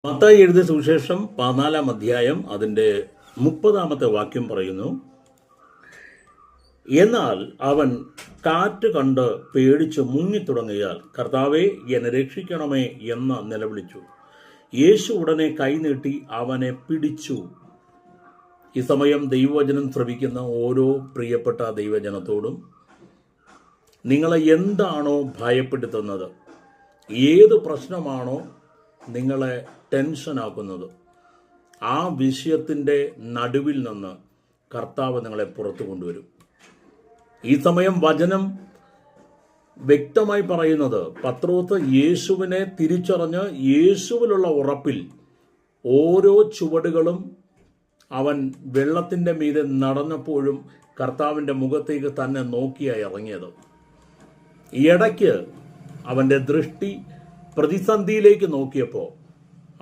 മത്തായി എഴുതിയ സുവിശേഷം 14-ാം അധ്യായം അതിൻ്റെ 30-ാമത്തെ വാക്യം പറയുന്നു, എന്നാൽ അവൻ കാറ്റ് കണ്ട് പേടിച്ച് മുങ്ങിത്തുടങ്ങിയാൽ കർത്താവേ എന്നെ രക്ഷിക്കണമേ എന്ന് നിലവിളിച്ചു. യേശു ഉടനെ കൈനീട്ടി അവനെ പിടിച്ചു. ഈ സമയം ദൈവവചനം ശ്രവിക്കുന്ന ഓരോ പ്രിയപ്പെട്ട ദൈവജനത്തോടും നിങ്ങളെ എന്താണോ ഭയപ്പെടുത്തുന്നത്, ഏത് പ്രശ്നമാണോ നിങ്ങളെ ടെൻഷനാക്കുന്നത്, ആ വിഷയത്തിൻ്റെ നടുവിൽ നിന്ന് കർത്താവ് നിങ്ങളെ പുറത്തു കൊണ്ടുവരും. ഈ സമയം വചനം വ്യക്തമായി പറയുന്നത്, പത്രോസ് യേശുവിനെ തിരിച്ചറിഞ്ഞ് യേശുവിലുള്ള ഉറപ്പിൽ ഓരോ ചുവടുകളും അവൻ വെള്ളത്തിൻ്റെ മീതെ നടന്നപ്പോഴും കർത്താവിൻ്റെ മുഖത്തേക്ക് തന്നെ നോക്കിയായി ഇറങ്ങിയത്. ഇടയ്ക്ക് അവൻ്റെ ദൃഷ്ടി പ്രതിസന്ധിയിലേക്ക് നോക്കിയപ്പോൾ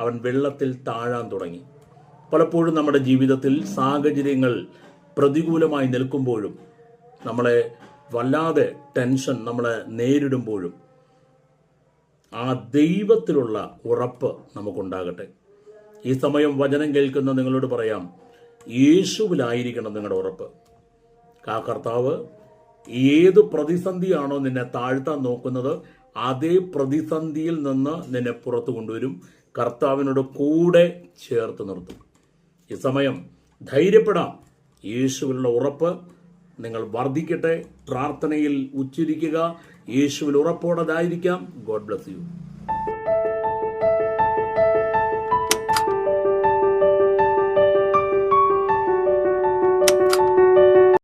അവൻ വെള്ളത്തിൽ താഴാൻ തുടങ്ങി. പലപ്പോഴും നമ്മുടെ ജീവിതത്തിൽ സാഹചര്യങ്ങൾ പ്രതികൂലമായി നിൽക്കുമ്പോഴും നമ്മളെ വല്ലാതെ ടെൻഷൻ നമ്മളെ നേരിടുമ്പോഴും ആ ദൈവത്തിലുള്ള ഉറപ്പ് നമുക്കുണ്ടാകട്ടെ. ഈ സമയം വചനം കേൾക്കുന്ന നിങ്ങളോട് പറയാം, യേശുവിലായിരിക്കണം നിങ്ങളുടെ ഉറപ്പ്. ആ കർത്താവ് ഏത് പ്രതിസന്ധിയാണോ നിന്നെ താഴ്ത്താൻ നോക്കുന്നത്, അതേ പ്രതിസന്ധിയിൽ നിന്ന് നിന്നെ പുറത്തു കൊണ്ടുവരും. കർത്താവിനോട് കൂടെ ചേർത്ത് നിർത്തും. ഈ സമയം ധൈര്യപ്പെടാം. യേശുവിലുള്ള ഉറപ്പ് നിങ്ങൾ വർദ്ധിക്കട്ടെ. പ്രാർത്ഥനയിൽ ഉച്ചരിക്കുക, യേശുവിൽ ഉറപ്പോടതായിരിക്കാം. God bless you.